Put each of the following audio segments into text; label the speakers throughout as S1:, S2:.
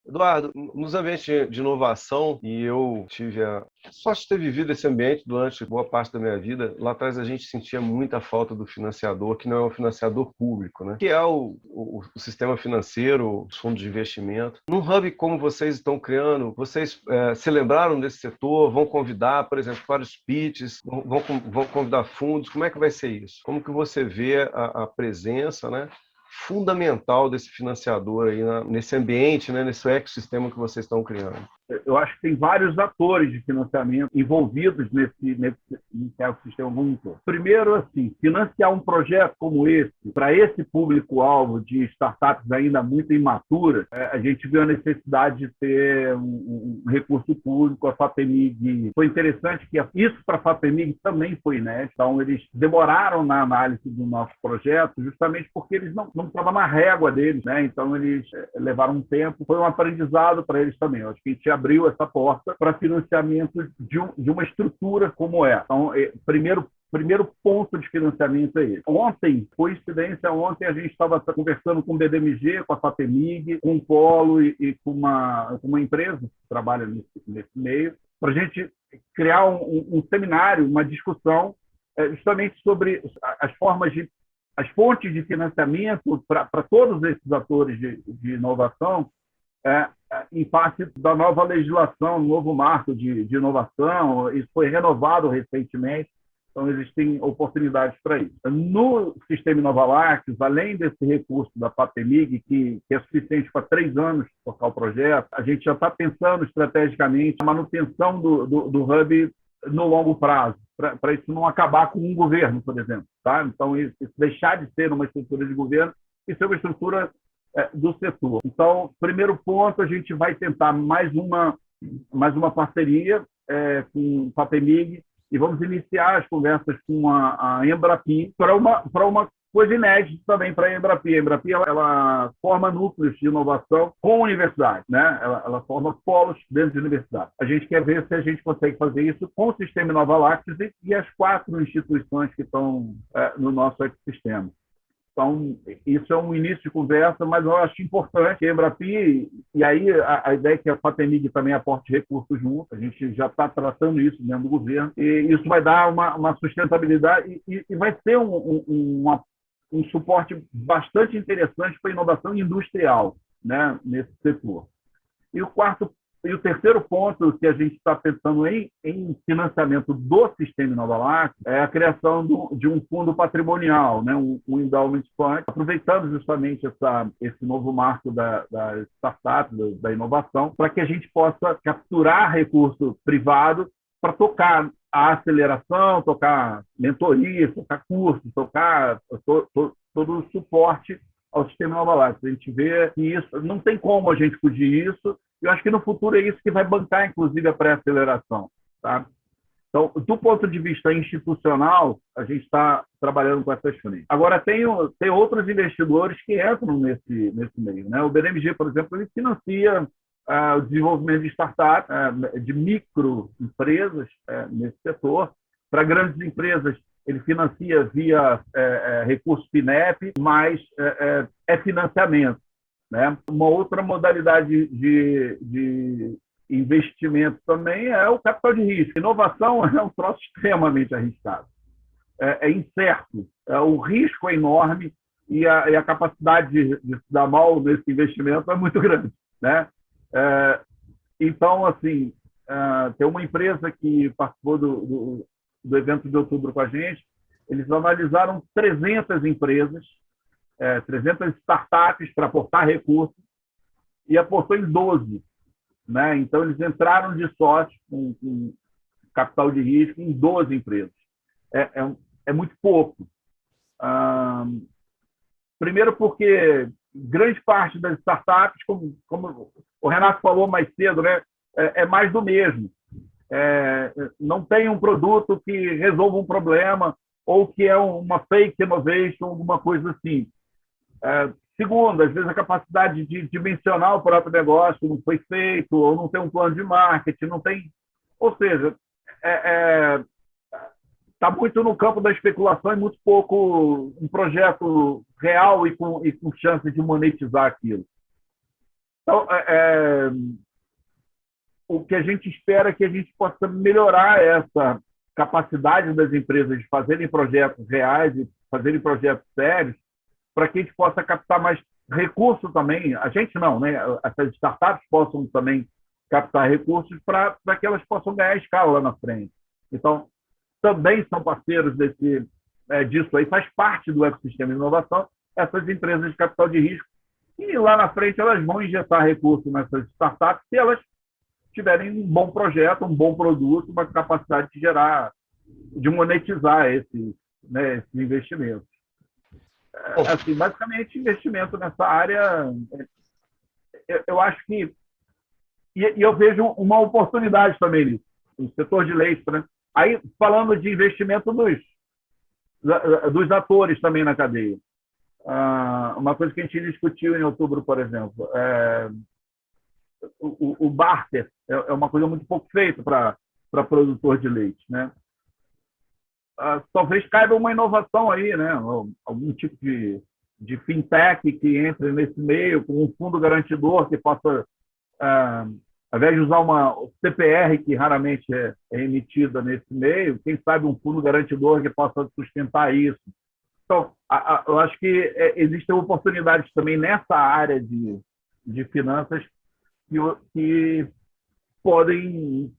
S1: Eduardo, nos ambientes de inovação, e eu tive a sorte de ter vivido esse ambiente durante boa parte da minha vida, lá atrás a gente sentia muita falta do financiador, que não é um financiador público, né? Que é o sistema financeiro, os fundos de investimento. Num hub como vocês estão criando, vocês se lembraram desse setor? Vão convidar, por exemplo, para os pitches? Vão convidar fundos? Como é que vai ser isso? Como que você vê a presença, né, fundamental desse financiador aí nesse ambiente, né, nesse ecossistema que vocês estão criando?
S2: Eu acho que tem vários atores de financiamento envolvidos nesse ecossistema como um todo. Primeiro, assim, financiar um projeto como esse, para esse público-alvo de startups ainda muito imaturas, a gente viu a necessidade de ter um recurso público. A FAPEMIG foi interessante que isso para a FAPEMIG também foi inédito. Então, eles demoraram na análise do nosso projeto justamente porque eles não estavam na régua deles, né? Então, eles levaram um tempo. Foi um aprendizado para eles também. Eu acho que a gente abriu essa porta para financiamento de uma estrutura como essa. Então, primeiro ponto de financiamento é esse. Ontem, coincidência, a gente estava conversando com o BDMG, com a FAPEMIG, com o Polo e com uma empresa que trabalha nesse meio, para a gente criar um seminário, uma discussão justamente sobre as fontes de financiamento para todos esses atores de inovação, em face da nova legislação, novo marco de inovação. Isso foi renovado recentemente, então existem oportunidades para isso. No sistema Inovalax, além desse recurso da FAPEMIG, que é suficiente para 3 anos tocar o projeto, a gente já está pensando estrategicamente a manutenção do hub no longo prazo, para isso não acabar com um governo, por exemplo. Tá? Então, isso deixar de ser uma estrutura de governo e ser uma estrutura do setor. Então, primeiro ponto, a gente vai tentar mais uma parceria com o FAPEMIG e vamos iniciar as conversas com a Embrapi para uma coisa inédita também para a Embrapi. A Embrapi ela forma núcleos de inovação com universidades, né? Ela forma polos dentro de universidades. A gente quer ver se a gente consegue fazer isso com o sistema Inovalax e as 4 instituições que estão no nosso ecossistema. Então, isso é um início de conversa, mas eu acho importante que a Embrapi, e aí a ideia é que a FAPEMIG também aporte recursos junto, a gente já está tratando isso dentro do governo, e isso vai dar uma sustentabilidade e vai ser um suporte bastante interessante para a inovação industrial, né, nesse setor. E o terceiro ponto que a gente está pensando em financiamento do sistema Inovalax é a criação de um fundo patrimonial, né? um endowment fund, aproveitando justamente esse novo marco da startup, da inovação, para que a gente possa capturar recurso privado para tocar a aceleração, tocar mentoria, tocar cursos, tocar todo o suporte ao sistema Inovalax. A gente vê que isso não tem como a gente fugir disso. Eu acho que no futuro é isso que vai bancar, inclusive, a pré-aceleração. Tá? Então, do ponto de vista institucional, a gente está trabalhando com essas frentes. Agora, tem outros investidores que entram nesse meio. Né? O BDMG, por exemplo, ele financia o desenvolvimento de startups, de microempresas nesse setor. Para grandes empresas, ele financia via recurso FINEP, mas é financiamento. Né? Uma outra modalidade de investimento também é o capital de risco. Inovação é um troço extremamente arriscado. É incerto. O risco é enorme e a capacidade de se dar mal nesse investimento é muito grande. Né? Então, assim, tem uma empresa que participou do evento de outubro com a gente. Eles analisaram 300 empresas, 300 startups para aportar recursos e aportou em 12. Né? Então, eles entraram de sócio com capital de risco em 12 empresas. É muito pouco. Primeiro porque grande parte das startups, como o Renato falou mais cedo, né, é mais do mesmo. Não tem um produto que resolva um problema ou que é uma fake innovation, alguma coisa assim. Segundo, às vezes a capacidade de dimensionar o próprio negócio não foi feito, ou não tem um plano de marketing, não tem... Ou seja, está muito no campo da especulação e muito pouco um projeto real e com chance de monetizar aquilo. Então, o que a gente espera é que a gente possa melhorar essa capacidade das empresas de fazerem projetos reais e fazerem projetos sérios, para que a gente possa captar mais recursos também. A gente não, né? Essas startups possam também captar recursos para que elas possam ganhar escala lá na frente. Então, também são parceiros disso aí, faz parte do ecossistema de inovação, essas empresas de capital de risco, e lá na frente elas vão injetar recursos nessas startups se elas tiverem um bom projeto, um bom produto, uma capacidade de monetizar esses investimentos. Assim, basicamente, investimento nessa área, eu acho que... E eu vejo uma oportunidade também nisso, no setor de leite. Né? Aí, falando de investimento dos atores também na cadeia. Uma coisa que a gente discutiu em outubro, por exemplo, o barter é uma coisa muito pouco feita para produtor de leite. Né? Talvez caiba uma inovação aí, né? Algum tipo de fintech que entre nesse meio, com um fundo garantidor que possa, ao invés de usar uma CPR, que raramente é emitida nesse meio, quem sabe um fundo garantidor que possa sustentar isso. Então, eu acho que existem oportunidades também nessa área de finanças que podem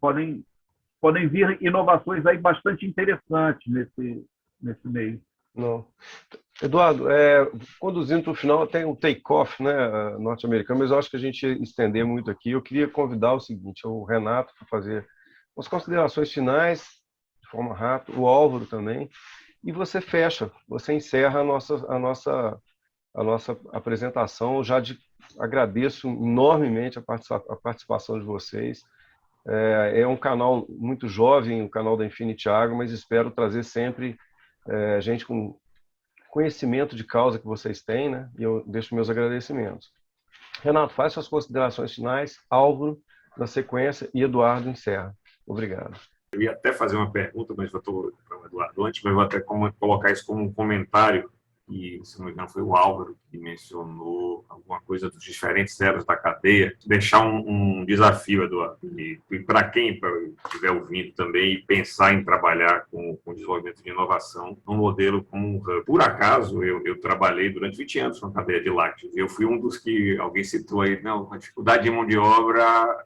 S2: vir inovações aí bastante interessantes nesse meio.
S1: Não. Eduardo, conduzindo para o final, tem um take-off, né, norte-americano, mas eu acho que a gente ia estender muito aqui. Eu queria convidar o seguinte, o Renato para fazer umas considerações finais, de forma rápida, o Álvaro também, e você fecha, você encerra a nossa apresentação. Eu já agradeço enormemente a participação de vocês. É um canal muito jovem, o canal da Infinity Agro, mas espero trazer sempre gente com conhecimento de causa que vocês têm, né? E eu deixo meus agradecimentos. Renato, faz suas considerações finais, Álvaro, na sequência, e Eduardo encerra. Obrigado.
S3: Eu ia até fazer uma pergunta, mas eu estou para o Eduardo antes, mas vou até colocar isso como um comentário, e, se não me engano, foi o Álvaro que mencionou alguma coisa dos diferentes elos da cadeia. Deixar um desafio, Eduardo, e para quem estiver ouvindo também, e pensar em trabalhar com desenvolvimento de inovação num modelo como um hub. Por acaso, eu trabalhei durante 20 anos na cadeia de lácteos, e eu fui um dos que alguém citou aí, não, a dificuldade de mão de obra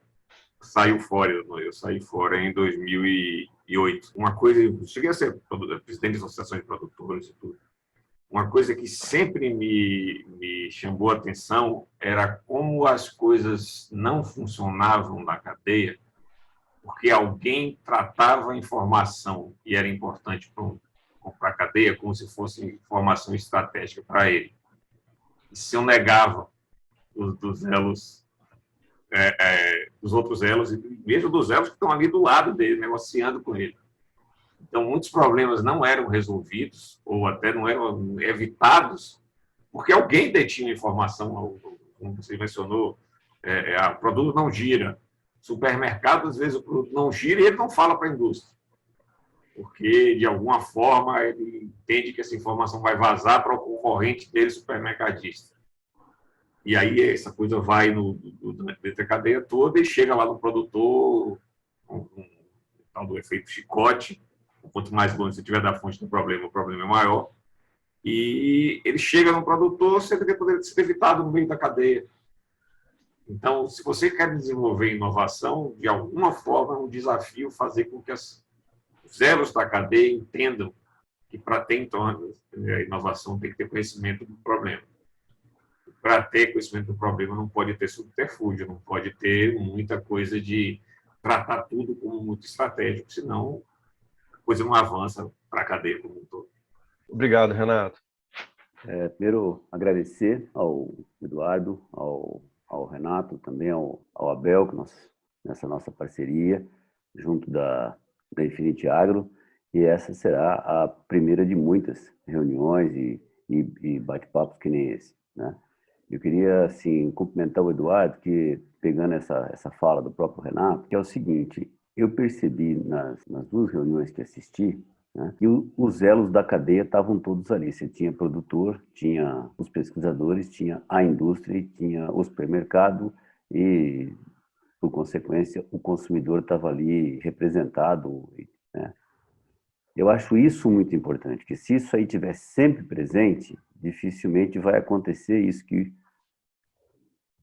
S3: saiu fora. Eu saí fora em 2008. Uma coisa, eu cheguei a ser presidente da Associação de Produtores e tudo. Uma coisa que sempre me chamou a atenção era como as coisas não funcionavam na cadeia, porque alguém tratava a informação que era importante para a cadeia como se fosse informação estratégica para ele. E se eu negava dos elos, dos outros elos, e mesmo dos elos que estão ali do lado dele, negociando com ele. Então, muitos problemas não eram resolvidos ou até não eram evitados porque alguém detinha informação, como você mencionou, o produto não gira. Supermercado, às vezes, o produto não gira e ele não fala para a indústria, porque, de alguma forma, ele entende que essa informação vai vazar para o concorrente dele, supermercadista. E aí essa coisa vai dentro da cadeia toda e chega lá no produtor, com o tal do efeito chicote. Quanto mais longe você tiver da fonte do problema, o problema é maior. E ele chega no produtor, você poderia ser evitado no meio da cadeia. Então, se você quer desenvolver inovação, de alguma forma é um desafio fazer com que os elos da cadeia entendam que para ter, então, a inovação tem que ter conhecimento do problema. Para ter conhecimento do problema não pode ter subterfúgio, não pode ter muita coisa de tratar tudo como muito estratégico, senão coisa não avança para a cadeia como um todo.
S1: Obrigado, Renato.
S4: Primeiro, agradecer ao Eduardo, ao Renato, também ao Abel, nessa nossa parceria, junto da Infinity Agro, e essa será a primeira de muitas reuniões e bate-papos que nem esse, né? Eu queria, assim, cumprimentar o Eduardo, que, pegando essa fala do próprio Renato, que é o seguinte: eu percebi nas duas reuniões que assisti, né, que os elos da cadeia estavam todos ali. Você tinha produtor, tinha os pesquisadores, tinha a indústria, tinha o supermercado e, por consequência, o consumidor estava ali representado, né? Eu acho isso muito importante, que se isso aí estiver sempre presente, dificilmente vai acontecer isso que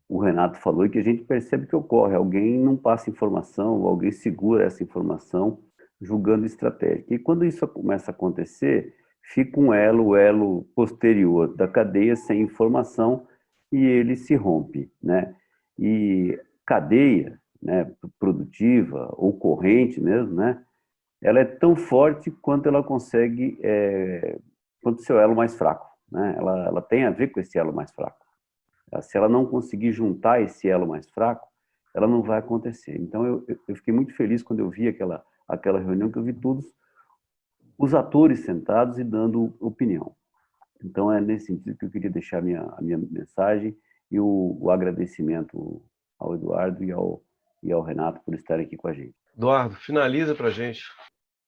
S4: o Renato falou e que a gente percebe que ocorre. Alguém não passa informação, alguém segura essa informação, julgando estratégica. E quando isso começa a acontecer, fica um elo, o elo posterior da cadeia sem informação e ele se rompe, né? E cadeia, né, produtiva ou corrente mesmo, né? Ela é tão forte quanto ela consegue, quanto o seu elo mais fraco, né? Ela tem a ver com esse elo mais fraco. Se ela não conseguir juntar esse elo mais fraco, ela não vai acontecer. Então, eu fiquei muito feliz quando eu vi aquela reunião, que eu vi todos os atores sentados e dando opinião. Então, é nesse sentido que eu queria deixar a minha mensagem e o agradecimento ao Eduardo e ao Renato por estarem aqui com a gente.
S1: Eduardo, finaliza para a gente.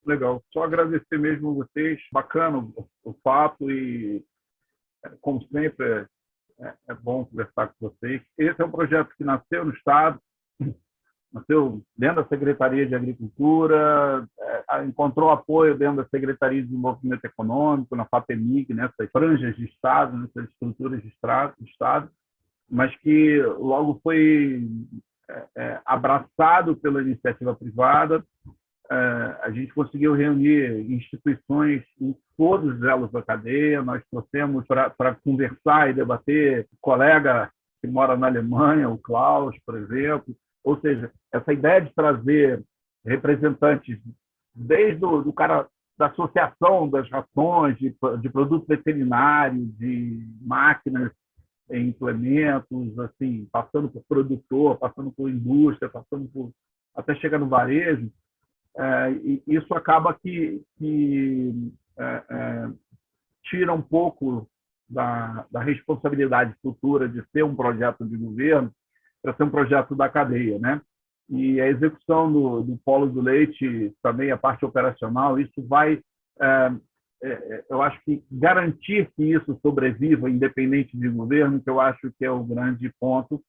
S2: Legal. Só agradecer mesmo a vocês. Bacana o papo e, como sempre, é bom conversar com vocês. Esse é um projeto que nasceu no Estado, nasceu dentro da Secretaria de Agricultura, encontrou apoio dentro da Secretaria de Desenvolvimento Econômico, na FAPEMIG, nessas franjas de Estado, nessas estruturas de Estado, mas que logo foi abraçado pela iniciativa privada. A gente conseguiu reunir instituições em todos os elos da cadeia. Nós trouxemos para conversar e debater colega que mora na Alemanha, o Klaus, por exemplo. Ou seja, essa ideia de trazer representantes desde o cara da associação das rações, de produtos veterinários, de máquinas, implementos, assim, passando por produtor, passando por indústria, passando por até chegar no varejo. E isso acaba que tira um pouco da responsabilidade futura de ser um projeto de governo para ser um projeto da cadeia, né? E a execução do polo do leite, também a parte operacional, isso vai, eu acho que garantir que isso sobreviva independente de governo, que eu acho que é o grande ponto,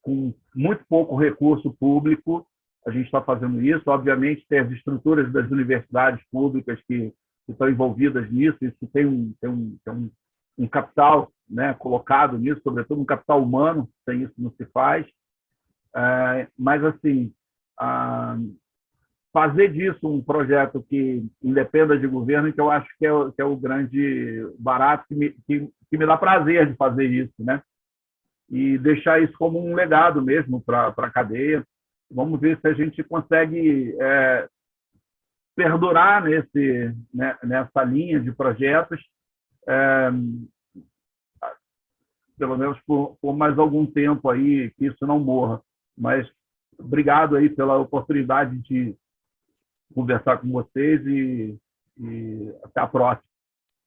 S2: com muito pouco recurso público. A gente está fazendo isso. Obviamente, tem as estruturas das universidades públicas que estão envolvidas nisso. Isso tem um capital, né, colocado nisso, sobretudo um capital humano. Sem isso não se faz. Mas, assim, fazer disso um projeto que independa de governo, que eu acho que é o grande barato, que me dá prazer de fazer isso, né? E deixar isso como um legado mesmo para a cadeia. Vamos ver se a gente consegue perdurar nessa linha de projetos, pelo menos por mais algum tempo aí, que isso não morra. Mas obrigado aí pela oportunidade de conversar com vocês e até a próxima.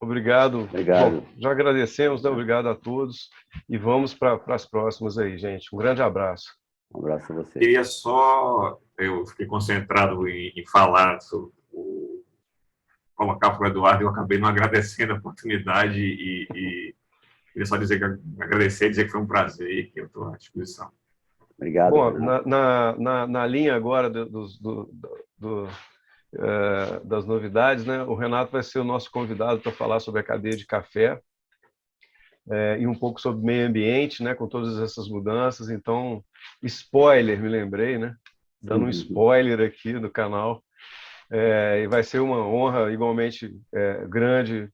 S1: Obrigado.
S4: Obrigado.
S1: Bom, já agradecemos, né? Obrigado a todos e vamos para as próximas aí, gente. Um grande abraço.
S4: Um abraço a você.
S3: Queria só, eu fiquei concentrado em falar sobre colocar para o Eduardo, eu acabei não agradecendo a oportunidade e queria só dizer agradecer, dizer que foi um prazer e que eu estou à disposição.
S4: Obrigado.
S1: Bom, na linha agora das novidades, né? O Renato vai ser o nosso convidado para falar sobre a cadeia de café e um pouco sobre meio ambiente, né? Com todas essas mudanças. Então, spoiler, me lembrei, né? Dando um spoiler aqui do canal. E vai ser uma honra igualmente grande.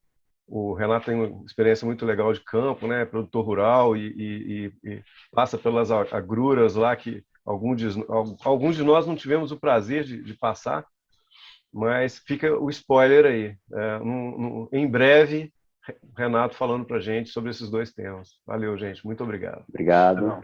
S1: O Renato tem uma experiência muito legal de campo, né? Produtor rural e passa pelas agruras lá que alguns de nós não tivemos o prazer de passar, mas fica o spoiler aí. Em breve, Renato falando para a gente sobre esses dois temas. Valeu, gente. Muito obrigado.
S4: Obrigado.